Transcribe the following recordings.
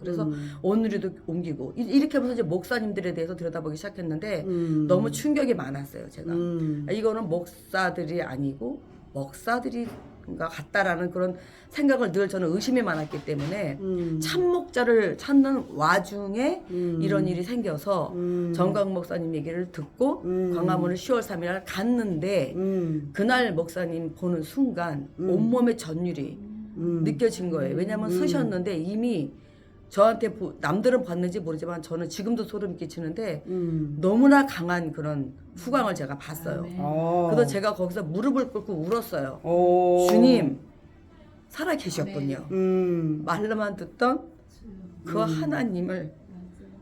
그래서 오늘에도 옮기고 이렇게 하면서 이제 목사님들에 대해서 들여다보기 시작했는데 너무 충격이 많았어요. 제가 이거는 목사들이 아니고 목사들이 같다라는 그런 생각을 늘 저는 의심이 많았기 때문에 참목자를 찾는 와중에 이런 일이 생겨서 정광 목사님 얘기를 듣고 광화문을 10월 3일 날 갔는데 그날 목사님 보는 순간 온몸의 전율이 느껴진 거예요. 왜냐하면 쓰셨는데 이미 저한테 남들은 봤는지 모르지만 저는 지금도 소름 끼치는데 너무나 강한 그런 후광을 제가 봤어요. 그래서 제가 거기서 무릎을 꿇고 울었어요. 주님 살아 계셨군요. 말로만 듣던 그 하나님을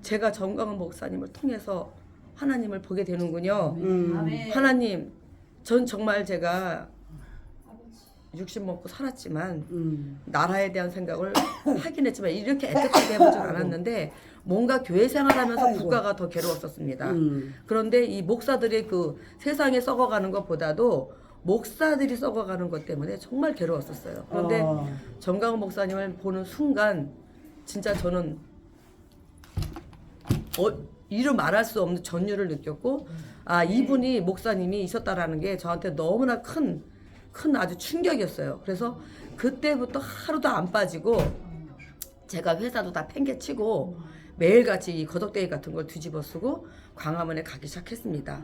제가 정광훈 목사님을 통해서 하나님을 보게 되는군요. 하나님, 전 정말 제가 60 먹고 살았지만 나라에 대한 생각을 하긴 했지만 이렇게 애틋하게 해본 줄 알았는데 뭔가 교회 생활하면서 국가가 더 괴로웠었습니다. 그런데 이 목사들이 그 세상에 썩어가는 것보다도 목사들이 썩어가는 것 때문에 정말 괴로웠었어요. 그런데 정광훈 목사님을 보는 순간 진짜 저는 이루 말할 수 없는 전율을 느꼈고 아 이분이 목사님이 있었다라는 게 저한테 너무나 큰 아주 충격이었어요. 그래서 그때부터 하루도 안 빠지고 제가 회사도 다 팽개치고 매일같이 이 거덕대기 같은 걸 뒤집어 쓰고 광화문에 가기 시작했습니다.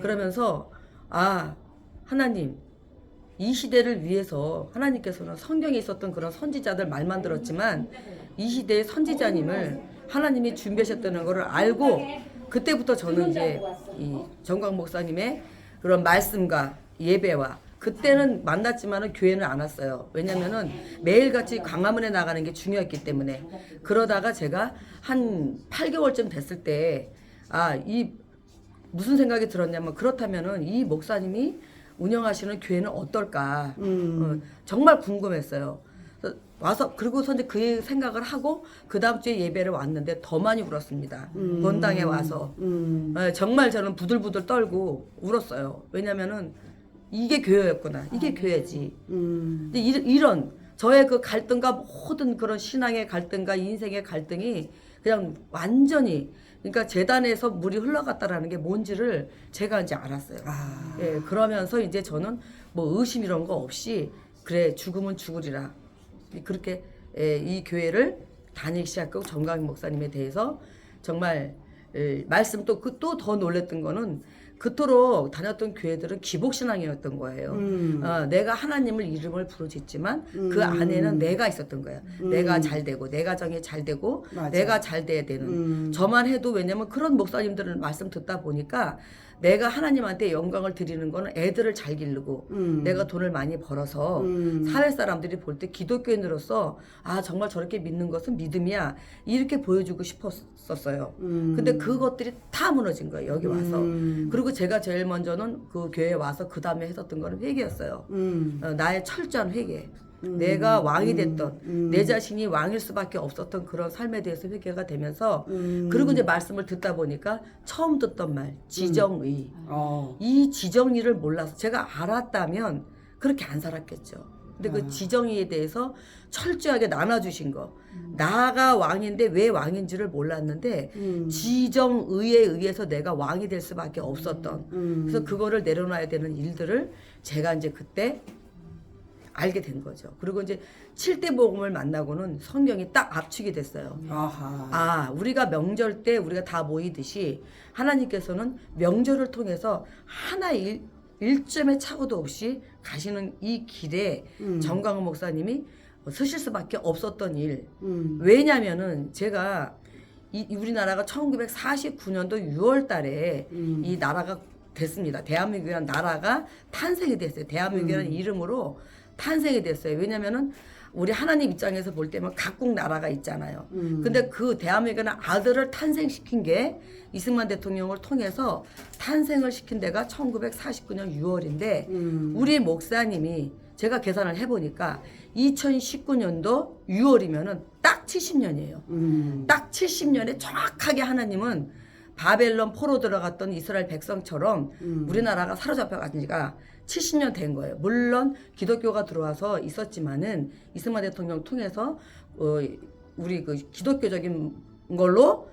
그러면서 아 하나님 이 시대를 위해서 하나님께서는 성경에 있었던 그런 선지자들 말만 들었지만 이 시대의 선지자님을 하나님이 준비하셨다는 것을 알고 그때부터 저는 이제 이 정광 목사님의 그런 말씀과 예배와 그때는 만났지만은 교회는 안 왔어요. 왜냐면은 매일같이 광화문에 나가는 게 중요했기 때문에. 그러다가 제가 한 8개월쯤 됐을 때 이 무슨 생각이 들었냐면 그렇다면은 이 목사님이 운영하시는 교회는 어떨까 정말 궁금했어요. 와서 그리고서 이제 그 생각을 하고 그 다음 주에 예배를 왔는데 더 많이 울었습니다. 본당에 와서 정말 저는 부들부들 떨고 울었어요. 왜냐면은 이게 교회였구나. 이게 교회지. 근데 이런 저의 그 갈등과 모든 그런 신앙의 갈등과 인생의 갈등이 그냥 완전히 그러니까 재단에서 물이 흘러갔다라는 게 뭔지를 제가 이제 알았어요. 예, 그러면서 이제 저는 뭐 의심 이런 거 없이 그래 죽으면 죽으리라. 그렇게 이 교회를 다니기 시작하고 정광훈 목사님에 대해서 정말 말씀 또 더 놀랬던 거는 그토록 다녔던 교회들은 기복신앙이었던 거예요. 내가 하나님을 이름을 부르짖지만 그 안에는 내가 있었던 거예요. 내가 잘 되고 내 가정이 잘 되고 맞아. 내가 잘 돼야 되는 저만 해도 왜냐면 그런 목사님들을 말씀 듣다 보니까 내가 하나님한테 영광을 드리는 거는 애들을 잘 기르고 내가 돈을 많이 벌어서 사회 사람들이 볼 때 기독교인으로서 아 정말 저렇게 믿는 것은 믿음이야 이렇게 보여주고 싶었었어요. 근데 그것들이 다 무너진 거예요. 여기 와서. 그리고 제가 제일 먼저는 그 교회에 와서 그 다음에 했었던 거는 회개였어요. 나의 철저한 회개. 내가 왕이 됐던 내 자신이 왕일 수밖에 없었던 그런 삶에 대해서 회개가 되면서 그리고 이제 말씀을 듣다 보니까 처음 듣던 말 지정의 이 지정의를 몰라서 제가 알았다면 그렇게 안 살았겠죠. 근데 그 지정의에 대해서 철저하게 나눠주신 거 나가 왕인데 왜 왕인지를 몰랐는데 지정의에 의해서 내가 왕이 될 수밖에 없었던 그래서 그거를 내려놔야 되는 일들을 제가 이제 그때 알게 된 거죠. 그리고 이제 7대 복음을 만나고는 성경이 딱 압축이 됐어요. 우리가 명절 때 우리가 다 모이듯이 하나님께서는 명절을 통해서 하나의 일점의 착오도 없이 가시는 이 길에 정광훈 목사님이 서실 수밖에 없었던 일. 왜냐면은 제가 우리나라가 1949년도 6월 달에 이 나라가 됐습니다. 대한민국이라는 나라가 탄생이 됐어요. 대한민국이라는 이름으로 탄생이 됐어요. 왜냐면은 우리 하나님 입장에서 볼 때면 각국 나라가 있잖아요. 근데 그 대한민국의 아들을 탄생시킨 게 이승만 대통령을 통해서 탄생을 시킨 데가 1949년 6월인데 우리 목사님이 제가 계산을 해보니까 2019년도 6월이면은 딱 70년이에요. 딱 70년에 정확하게 하나님은 바벨론 포로 들어갔던 이스라엘 백성처럼 우리나라가 사로잡혀 간 지가 70년 된 거예요. 물론 기독교가 들어와서 있었지만은 이승만 대통령 통해서 우리 그 기독교적인 걸로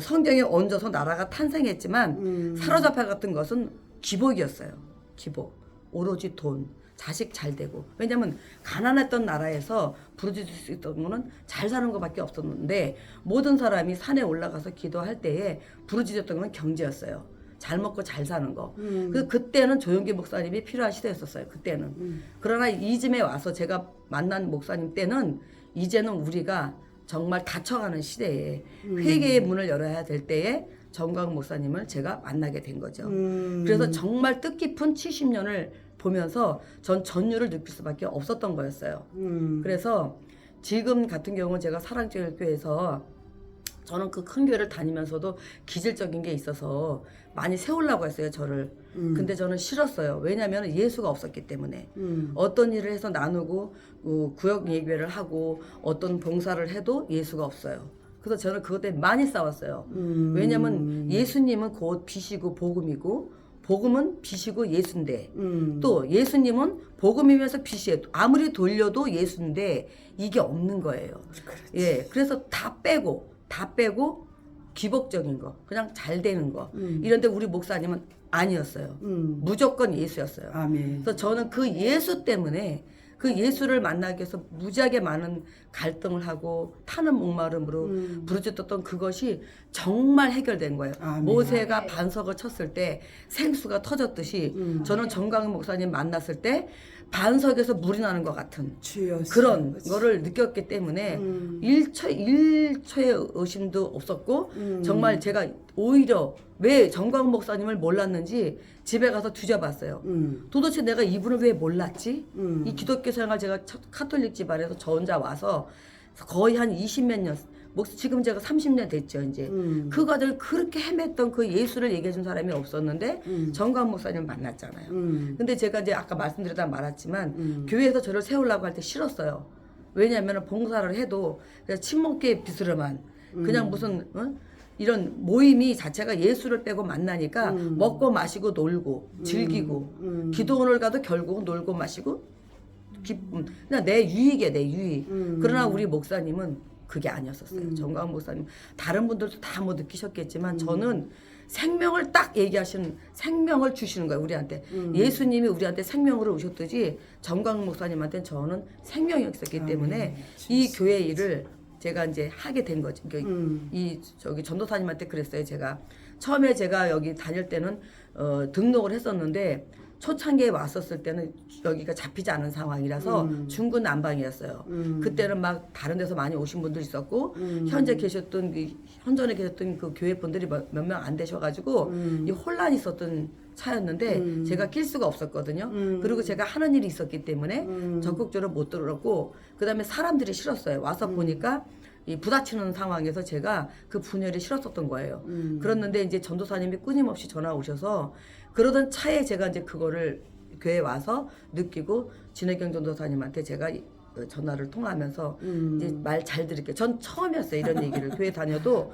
성경에 얹어서 나라가 탄생했지만 사로잡혀갔던 것은 기복이었어요. 기복. 오로지 돈. 자식 잘 되고. 왜냐면 가난했던 나라에서 부르짖을 수 있던 거는 잘 사는 것밖에 없었는데 모든 사람이 산에 올라가서 기도할 때에 부르짖었던 건 경제였어요. 잘 먹고 잘 사는 거. 그때는 조용기 목사님이 필요한 시대였었어요. 그때는. 그러나 이쯤에 와서 제가 만난 목사님 때는 이제는 우리가 정말 닫혀가는 시대에 회개의 문을 열어야 될 때에 정광 목사님을 제가 만나게 된 거죠. 그래서 정말 뜻깊은 70년을 보면서 전 전율을 느낄 수밖에 없었던 거였어요. 그래서 지금 같은 경우는 제가 사랑제일교회에서 저는 그 큰 교회를 다니면서도 기질적인 게 있어서 많이 세우려고 했어요, 저를. 근데 저는 싫었어요. 왜냐하면 예수가 없었기 때문에. 어떤 일을 해서 나누고 구역 예배를 하고 어떤 봉사를 해도 예수가 없어요. 그래서 저는 그것 때문에 많이 싸웠어요. 왜냐하면 예수님은 곧 빛이고 복음이고 복음은 빛이고 예수인데 또 예수님은 복음이면서 빛이에요. 아무리 돌려도 예수인데 이게 없는 거예요. 그렇지. 예, 그래서 다 빼고 기복적인 거, 그냥 잘 되는 거 이런데 우리 목사님은 아니었어요. 무조건 예수였어요. 아멘. 그래서 저는 그 예수 때문에 그 예수를 만나기 위해서 무지하게 많은 갈등을 하고 타는 목마름으로 부르짖었던 그것이 정말 해결된 거예요. 아멘. 모세가 반석을 쳤을 때 생수가 터졌듯이 저는 정광훈 목사님 만났을 때 반석에서 물이 나는 것 같은 주여서. 그런 거를 느꼈기 때문에 일초의 의심도 없었고 정말 제가 오히려 왜 정광훈 목사님을 몰랐는지 집에 가서 뒤져봤어요. 도대체 내가 이분을 왜 몰랐지? 이 기독교 생활 제가 카톨릭 집안에서 저 혼자 와서 거의 한 20몇 년, 지금 제가 30년 됐죠, 이제. 그 과정을 그렇게 헤맸던 그 예수를 얘기해준 사람이 없었는데 정광훈 목사님을 만났잖아요. 근데 제가 이제 아까 말씀드리다 말았지만 교회에서 저를 세우려고 할 때 싫었어요. 왜냐하면 봉사를 해도 그냥 친목계 비스름한 그냥 무슨 이런 모임이 자체가 예수를 빼고 만나니까 먹고 마시고 놀고 즐기고 기도원을 가도 결국은 놀고 마시고 기쁨 그냥 내 유익에 내 유익. 그러나 우리 목사님은 그게 아니었었어요. 정광훈 목사님 다른 분들도 다 뭐 느끼셨겠지만 저는 생명을 딱 얘기하시는 생명을 주시는 거예요 우리한테. 예수님이 우리한테 생명으로 오셨듯이 정광훈 목사님한테는 저는 생명이 있었기 때문에 이 교회 일을 제가 이제 하게 된 거죠. 이 전도사님한테 그랬어요. 제가 처음에 제가 여기 다닐 때는 등록을 했었는데 초창기에 왔었을 때는 여기가 잡히지 않은 상황이라서 중군 난방이었어요. 그때는 막 다른 데서 많이 오신 분들 있었고 현전에 계셨던 그 교회 분들이 몇 명 안 되셔가지고 이 혼란이 있었던 차였는데 제가 낄 수가 없었거든요. 그리고 제가 하는 일이 있었기 때문에 적극적으로 못 들었고 그다음에 사람들이 싫었어요. 와서 보니까 이 부딪히는 상황에서 제가 그 분열이 싫었었던 거예요. 그랬는데 이제 전도사님이 끊임없이 전화 오셔서 그러던 차에 제가 이제 그거를 교회에 와서 느끼고 진혜경 전도사님한테 제가 전화를 통화하면서 이제 말 잘 들을게요. 전 처음이었어요. 이런 얘기를 교회 다녀도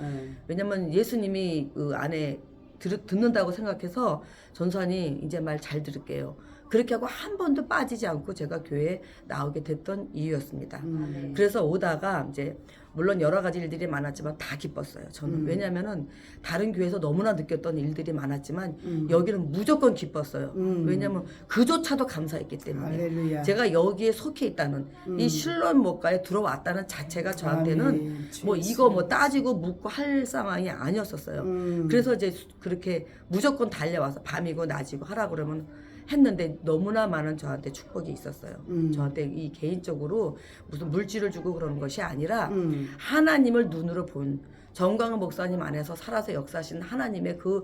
왜냐면 예수님이 그 안에 듣는다고 생각해서 전사님 이제 말 잘 들을게요. 그렇게 하고 한 번도 빠지지 않고 제가 교회에 나오게 됐던 이유였습니다. 그래서 오다가 이제 물론 여러 가지 일들이 많았지만 다 기뻤어요. 저는 왜냐면은 다른 교회에서 너무나 느꼈던 일들이 많았지만 여기는 무조건 기뻤어요. 왜냐면 그조차도 감사했기 때문에 할렐루야. 제가 여기에 속해 있다는 이 실론 목가에 들어왔다는 자체가 저한테는 아멘. 뭐 이거 뭐 따지고 묻고 할 상황이 아니었었어요. 그래서 이제 그렇게 무조건 달려와서 밤이고 낮이고 하라 그러면 했는데 너무나 많은 저한테 축복이 있었어요. 저한테 이 개인적으로 무슨 물질을 주고 그러는 것이 아니라 하나님을 눈으로 본 정광훈 목사님 안에서 살아서 역사하신 하나님의 그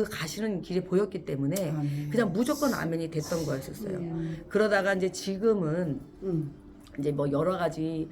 가시는 길이 보였기 때문에 아멘. 그냥 무조건 아멘이 됐던 거였었어요. 그러다가 이제 지금은 이제 뭐 여러 가지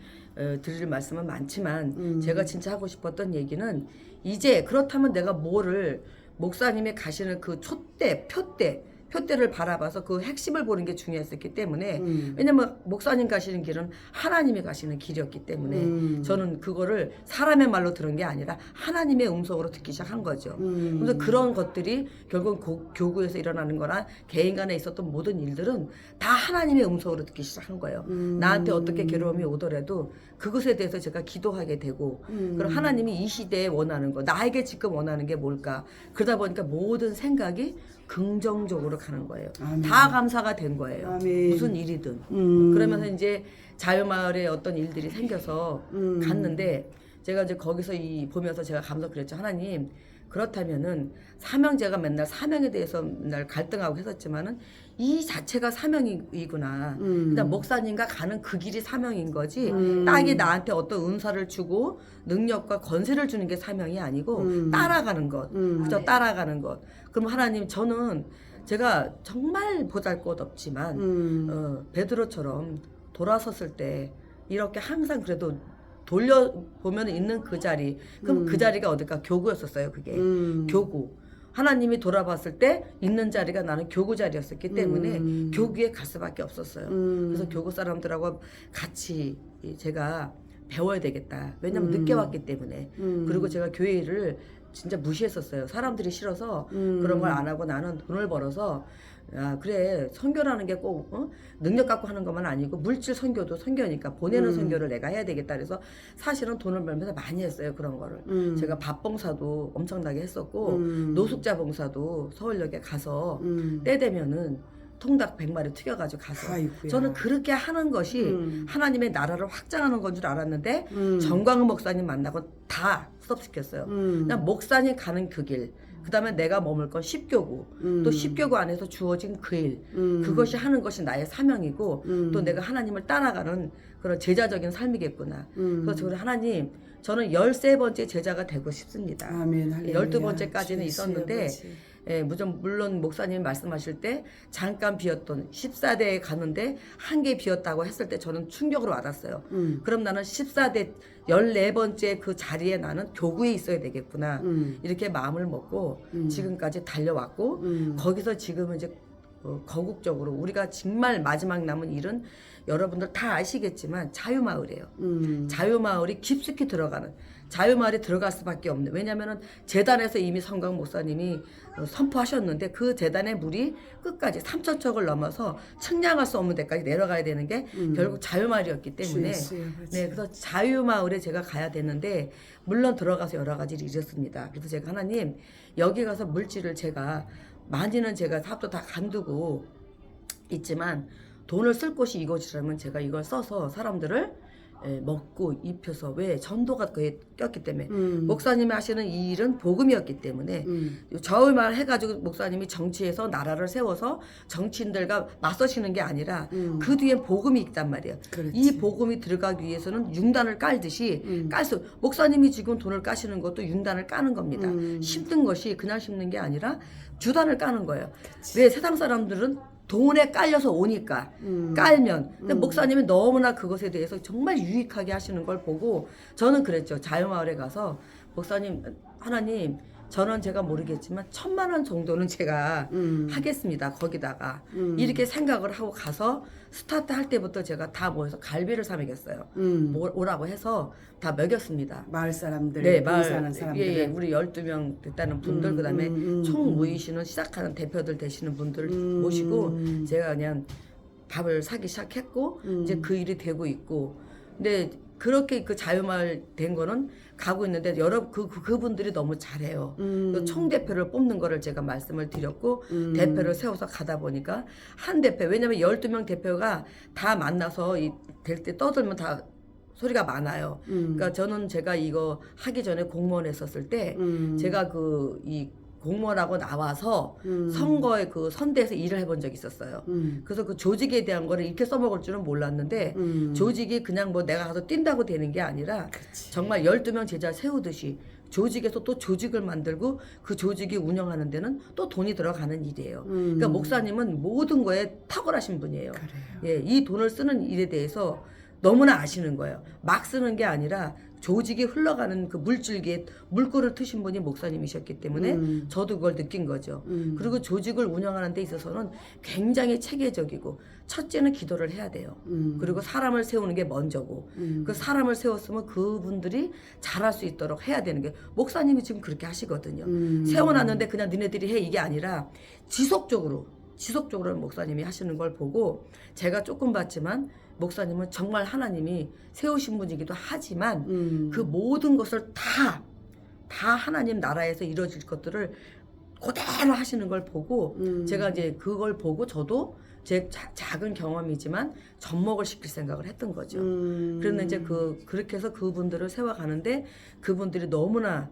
드릴 말씀은 많지만 제가 진짜 하고 싶었던 얘기는 이제 그렇다면 내가 뭐를 목사님이 가시는 그 표대 표대를 바라봐서 그 핵심을 보는 게 중요했었기 때문에 왜냐면 목사님 가시는 길은 하나님이 가시는 길이었기 때문에 저는 그거를 사람의 말로 들은 게 아니라 하나님의 음성으로 듣기 시작한 거죠. 그래서 그런 것들이 결국 교구에서 일어나는 거나 개인 간에 있었던 모든 일들은 다 하나님의 음성으로 듣기 시작한 거예요. 나한테 어떻게 괴로움이 오더라도 그것에 대해서 제가 기도하게 되고 그럼 하나님이 이 시대에 원하는 거 나에게 지금 원하는 게 뭘까 그러다 보니까 모든 생각이 긍정적으로 가는 거예요. 아멘. 다 감사가 된 거예요. 아멘. 무슨 일이든. 그러면서 이제 자유마을에 어떤 일들이 생겨서 갔는데 제가 이제 거기서 보면서 제가 감사 그랬죠. 하나님 그렇다면은 사명제가 맨날 사명에 대해서 맨날 갈등하고 했었지만은 이 자체가 사명이구나. 그다음 목사님과 가는 그 길이 사명인 거지. 딱이 나한테 어떤 은사를 주고 능력과 권세를 주는 게 사명이 아니고 따라가는 것. 그저 따라가는 것. 그럼 하나님 저는 제가 정말 보잘것없지만 베드로처럼 돌아섰을 때 이렇게 항상 그래도 돌려보면 있는 그 자리 그럼 그 자리가 어딜까 교구였었어요. 그게 교구 하나님이 돌아봤을 때 있는 자리가 나는 교구 자리였었기 때문에 교구에 갈 수밖에 없었어요. 그래서 교구 사람들하고 같이 제가 배워야 되겠다. 왜냐면 늦게 왔기 때문에 그리고 제가 교회 일을 진짜 무시했었어요. 사람들이 싫어서 그런 걸 안 하고 나는 돈을 벌어서 야 그래 선교라는 게 꼭 능력 갖고 하는 것만 아니고 물질 선교도 선교니까 보내는 선교를 내가 해야 되겠다 그래서 사실은 돈을 벌면서 많이 했어요. 그런 거를 제가 밥 봉사도 엄청나게 했었고 노숙자 봉사도 서울역에 가서 때 되면은 통닭 100마리 튀겨가지고 가서 아이고야. 저는 그렇게 하는 것이 하나님의 나라를 확장하는 건 줄 알았는데 정광훈 목사님 만나고 다 스톱시켰어요. 그냥 목사님 가는 그 길, 그 다음에 내가 머물 건 십교구, 또 십교구 안에서 주어진 그 일, 그것이 하는 것이 나의 사명이고 또 내가 하나님을 따라가는 그런 제자적인 삶이겠구나. 그래서 저는 하나님, 저는 13번째 제자가 되고 싶습니다. 아멘. 할렐루야. 12번째까지는 있었는데 예, 물론 목사님이 말씀하실 때 잠깐 비었던 14대에 가는데 한 개 비었다고 했을 때 저는 충격으로 와닿았어요. 그럼 나는 14대 14번째 그 자리에 나는 교구에 있어야 되겠구나. 이렇게 마음을 먹고 지금까지 달려왔고 거기서 지금은 이제 거국적으로 우리가 정말 마지막 남은 일은 여러분들 다 아시겠지만 자유마을이에요. 자유마을이 깊숙이 들어가는 자유마을에 들어갈 수밖에 없는 왜냐하면 재단에서 이미 성강 목사님이 선포하셨는데 그 재단의 물이 끝까지 3,000척을 넘어서 측량할 수 없는 데까지 내려가야 되는 게 결국 자유마을이었기 때문에 네 그래서 자유마을에 제가 가야 되는데 물론 들어가서 여러 가지를 잃었습니다. 그래서 제가 하나님 여기 가서 물질을 제가 많이는 제가 사업도 다 간두고 있지만 돈을 쓸 곳이 이곳이라면 제가 이걸 써서 사람들을 먹고 입혀서 왜 전도가 그에 꼈기 때문에 목사님이 하시는 이 일은 복음이었기 때문에 저울만 해가지고 목사님이 정치에서 나라를 세워서 정치인들과 맞서시는 게 아니라 그 뒤에 복음이 있단 말이에요. 그렇지. 이 복음이 들어가기 위해서는 융단을 깔듯이 목사님이 지금 돈을 까시는 것도 융단을 까는 겁니다. 심는 것이 그냥 심는 게 아니라 주단을 까는 거예요. 그치. 왜 세상 사람들은 돈에 깔려서 오니까 깔면 근데 목사님이 너무나 그것에 대해서 정말 유익하게 하시는 걸 보고 저는 그랬죠. 자유마을에 가서 목사님 하나님 저는 제가 모르겠지만 1,000만 원 정도는 제가 하겠습니다. 거기다가 이렇게 생각을 하고 가서 스타트 할 때부터 제가 다 모여서 갈비를 사 먹였어요. 오라고 해서 다 먹였습니다. 마을 사람들, 네, 봉사하는 사람들. 예, 우리 12명 됐다는 분들 그다음에 총 모이시는 시작하는 대표들 되시는 분들 모시고 제가 그냥 밥을 사기 시작했고 이제 그 일이 되고 있고 근데 그렇게 그 자유마을 된 거는 가고 있는데 그분들이 너무 잘해요. 그 총대표를 뽑는 거를 제가 말씀을 드렸고 대표를 세워서 가다 보니까 한 대표 왜냐면 12명 대표가 다 만나서 될 때 떠들면 다 소리가 많아요. 그러니까 저는 제가 이거 하기 전에 공무원 했었을 때 제가 이 공무원하고 나와서 선거에 그 선대에서 일을 해본 적이 있었어요. 그래서 그 조직에 대한 거를 이렇게 써먹을 줄은 몰랐는데 조직이 그냥 뭐 내가 가서 뛴다고 되는 게 아니라 그치. 정말 12명 제자 세우듯이 조직에서 또 조직을 만들고 그 조직이 운영하는 데는 또 돈이 들어가는 일이에요. 그러니까 목사님은 모든 거에 탁월하신 분이에요. 그래요. 예, 이 돈을 쓰는 일에 대해서 너무나 아시는 거예요. 막 쓰는 게 아니라 조직이 흘러가는 그 물줄기에 물꼬를 트신 분이 목사님이셨기 때문에 저도 그걸 느낀 거죠. 그리고 조직을 운영하는 데 있어서는 굉장히 체계적이고 첫째는 기도를 해야 돼요. 그리고 사람을 세우는 게 먼저고 그 사람을 세웠으면 그분들이 잘할 수 있도록 해야 되는 게 목사님이 지금 그렇게 하시거든요. 세워놨는데 그냥 니네들이 해 이게 아니라 지속적으로 목사님이 하시는 걸 보고 제가 조금 봤지만 목사님은 정말 하나님이 세우신 분이기도 하지만 그 모든 것을 다 하나님 나라에서 이루어질 것들을 그대로 하시는 걸 보고 제가 이제 그걸 보고 저도 제 작은 경험이지만 접목을 시킬 생각을 했던 거죠. 그런데 이제 그렇게 해서 그분들을 세워가는데 그분들이 너무나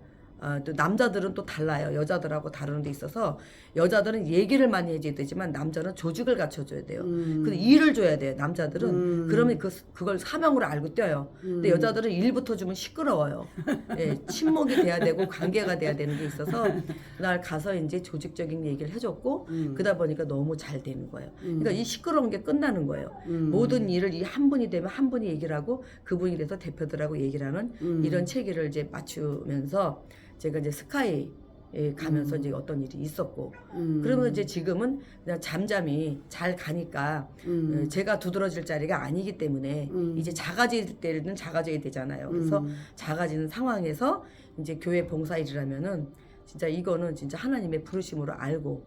또 남자들은 또 달라요. 여자들하고 다른 데 있어서 여자들은 얘기를 많이 해줘야 되지만 남자는 조직을 갖춰줘야 돼요. 그 일을 줘야 돼요. 남자들은 그러면 그걸 사명으로 알고 뛰어요. 근데 여자들은 일부터 주면 시끄러워요. 예, 친목이 돼야 되고 관계가 돼야 되는 게 있어서 그날 가서 이제 조직적인 얘기를 해줬고 그러다 보니까 너무 잘 되는 거예요. 그러니까 이 시끄러운 게 끝나는 거예요. 모든 일을 이 한 분이 되면 한 분이 얘기를 하고 그분이 돼서 대표들하고 얘기를 하는 이런 체계를 이제 맞추면서 제가 이제 스카이에 가면서 이제 어떤 일이 있었고 그러면 이제 지금은 그냥 잠잠히 잘 가니까 제가 두드러질 자리가 아니기 때문에 이제 작아질 때는 작아져야 되잖아요. 그래서 작아지는 상황에서 이제 교회 봉사일이라면은 진짜 이거는 진짜 하나님의 부르심으로 알고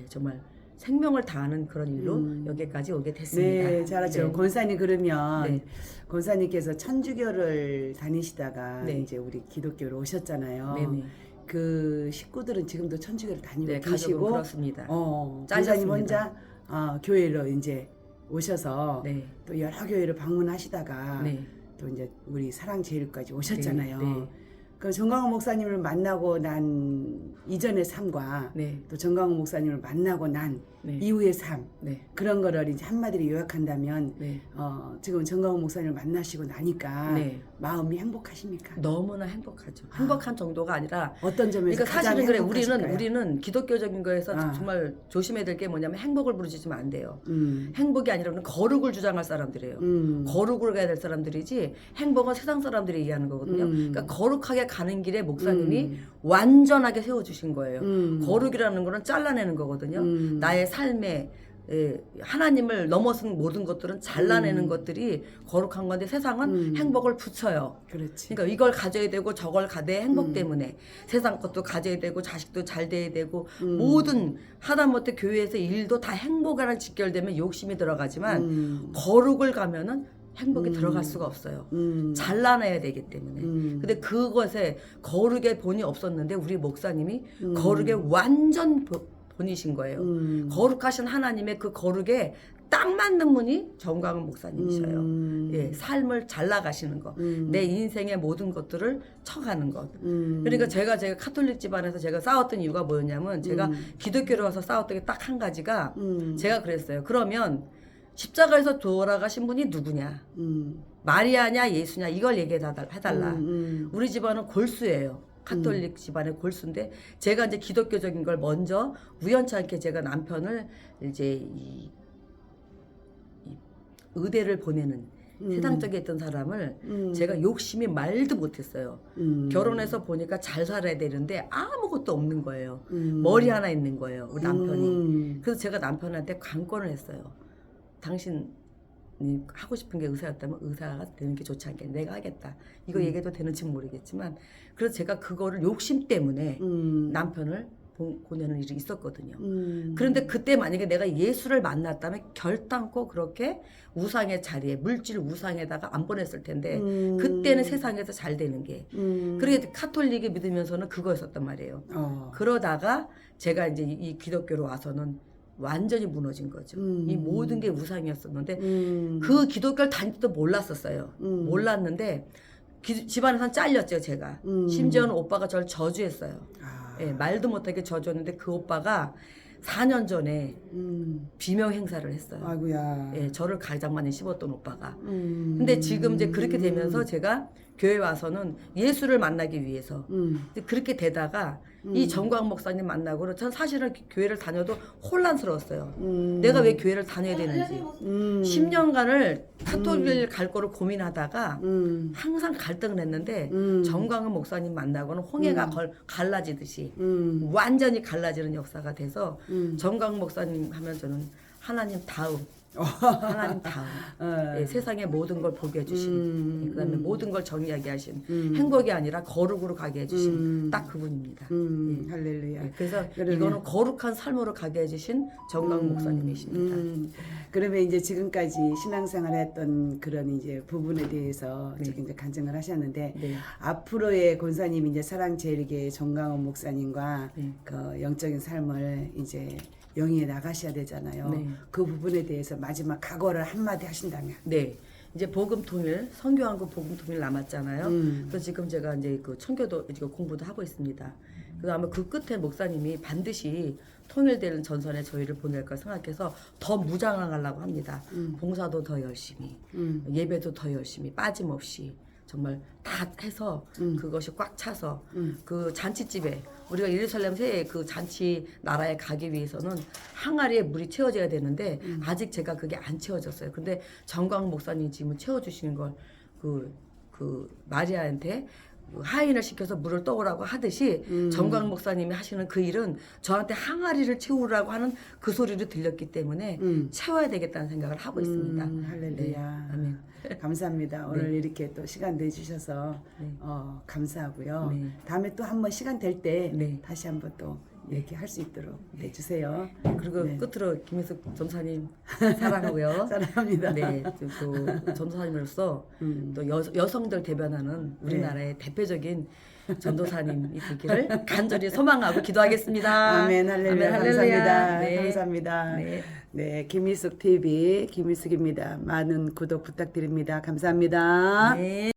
정말 생명을 다하는 그런 일로 여기까지 오게 됐습니다. 네, 잘하죠. 네. 권사님 그러면 네. 권사님께서 천주교를 다니시다가 네. 이제 우리 기독교로 오셨잖아요. 네네. 그 식구들은 지금도 천주교를 다니고 네, 가족은 계시고, 그렇습니다. 권사님 잘렸습니다. 혼자 교회로 이제 오셔서 네. 또 여러 교회를 방문하시다가 네. 또 이제 우리 사랑제일까지 오셨잖아요. 네, 네. 그 정광훈 목사님을 만나고 난 이전의 삶과 네. 또 정광훈 목사님을 만나고 난 네. 이후의 삶 네. 그런 거를 이제 한마디로 요약한다면 네. 지금 정광훈 목사님을 만나시고 나니까 네. 마음이 행복하십니까? 너무나 행복하죠. 행복한 정도가 아니라 어떤 점에서 그러니까 가장 사실은 그래 행복하실까요? 우리는 기독교적인 거에서 아. 정말 조심해야 될 게 뭐냐면 행복을 부르짖으면 안 돼요. 행복이 아니라 거룩을 주장할 사람들이에요. 거룩으로 가야 될 사람들이지 행복은 세상 사람들이 얘기하는 거거든요. 그러니까 거룩하게 가는 길에 목사님이 완전하게 세워주신 거예요. 거룩이라는 거는 잘라내는 거거든요. 나의 삶에 하나님을 넘어선 모든 것들은 잘라내는 것들이 거룩한 건데 세상은 행복을 붙여요. 그렇지. 그러니까 이걸 가져야 되고 저걸 가져야 행복 때문에 세상 것도 가져야 되고 자식도 잘 돼야 되고 모든 하다못해 교회에서 일도 다 행복이랑 직결되면 욕심이 들어가지만 거룩을 가면은 행복이 들어갈 수가 없어요. 잘라내야 되기 때문에. 근데 그것에 거룩의 본이 없었는데 우리 목사님이 거룩의 완전 본이신 거예요. 거룩하신 하나님의 그 거룩에 딱 맞는 분이 정광훈 목사님이셔요. 예, 삶을 잘 나가시는 거. 내 인생의 모든 것들을 쳐가는 것. 그러니까 제가 카톨릭 집안에서 제가 싸웠던 이유가 뭐였냐면 제가 기독교로 와서 싸웠던 게 딱 한 가지가 제가 그랬어요. 그러면 십자가에서 돌아가신 분이 누구냐? 마리아냐 예수냐 이걸 얘기해달라. 우리 집안은 골수예요. 카톨릭 집안의 골수인데 제가 이제 기독교적인 걸 먼저 우연찮게 제가 남편을 이제 이 의대를 보내는 세상적에 있던 사람을 제가 욕심이 말도 못했어요. 결혼해서 보니까 잘 살아야 되는데 아무것도 없는 거예요. 머리 하나 있는 거예요. 우리 남편이. 그래서 제가 남편한테 관건을 했어요. 당신이 하고 싶은 게 의사였다면 의사가 되는 게 좋지 않겠냐. 내가 하겠다. 이거 얘기해도 되는지 모르겠지만 그래서 제가 그거를 욕심 때문에 남편을 보내는 일이 있었거든요. 그런데 그때 만약에 내가 예수를 만났다면 결단코 그렇게 우상의 자리에 물질 우상에다가 안 보냈을 텐데 그때는 세상에서 잘 되는 게 그러게 카톨릭이 믿으면서는 그거였었단 말이에요. 그러다가 제가 이제 이 기독교로 와서는 완전히 무너진 거죠. 이 모든 게 우상이었었는데 그 기독교를 다니지도 몰랐었어요. 몰랐는데 집안에서는 잘렸죠 제가. 심지어는 오빠가 저를 저주했어요. 예, 말도 못하게 저주했는데 그 오빠가 4년 전에 비명 행사를 했어요. 아이고야. 예, 저를 가장 많이 씹었던 오빠가. 근데 지금 이제 그렇게 되면서 제가 교회 와서는 예수를 만나기 위해서. 근데 그렇게 되다가 이 정광 목사님 만나고는 전 사실은 교회를 다녀도 혼란스러웠어요. 내가 왜 교회를 다녀야 되는지. 10년간을 카톨릭을 갈 거를 고민하다가 항상 갈등을 했는데 정광훈 목사님 만나고는 홍해가 갈라지듯이 완전히 갈라지는 역사가 돼서 정광훈 목사님 하면 저는 하나님 다음 하나님 다음 예, 세상의 모든 걸 보게 해주신 그다음에 모든 걸 정의하게 하신 행복이 아니라 거룩으로 가게 해주신 딱 그분입니다. 예. 할렐루야. 예, 그래서 그러면- 이거는 거룩한 삶으로 가게 해주신 정광훈 목사님이십니다. 그러면 이제 지금까지 신앙생활했던 그런 이제 부분에 대해서 네. 이제 간증을 하셨는데 네. 앞으로의 권사님 이제 사랑제일교회 정광훈 목사님과 네. 그 영적인 삶을 이제 영위해 나가셔야 되잖아요. 네. 그 부분에 대해서 마지막 각오를 한마디 하신다면. 네. 이제 복음통일, 선교한국 복음통일 남았잖아요. 그래서 지금 제가 이제 그 청교도 이제 공부도 하고 있습니다. 그래서 아마 그 끝에 목사님이 반드시 통일되는 전선에 저희를 보낼 걸 생각해서 더 무장하려고 합니다. 봉사도 더 열심히, 예배도 더 열심히, 빠짐없이 정말 다 해서 그것이 꽉 차서 그 잔치집에 우리가 예루살렘 새해 그 잔치 나라에 가기 위해서는 항아리에 물이 채워져야 되는데 아직 제가 그게 안 채워졌어요. 근데 정광 목사님 지금 채워주시는 걸 그 마리아한테 하인을 시켜서 물을 떠오라고 하듯이 정광 목사님이 하시는 그 일은 저한테 항아리를 채우라고 하는 그 소리를 들렸기 때문에 채워야 되겠다는 생각을 하고 있습니다. 할렐루야. 네, 아멘. 감사합니다. 오늘 이렇게 또 시간 내주셔서 네. 감사하고요. 네. 다음에 또 한번 시간 될 때 네. 다시 한번 또 얘기할 수 있도록 해주세요. 그리고 네. 끝으로 김혜숙 전사님 사랑하고요. 사랑합니다. 네, 또 전도사님으로서 또 여성들 대변하는 우리나라의 대표적인 전도사님이 되기를 간절히 소망하고 기도하겠습니다. 아멘 할렐루야. 아멘, 할렐루야. 감사합니다. 네. 감사합니다. 네. 네, 김희숙 TV 김희숙입니다. 많은 구독 부탁드립니다. 감사합니다. 네.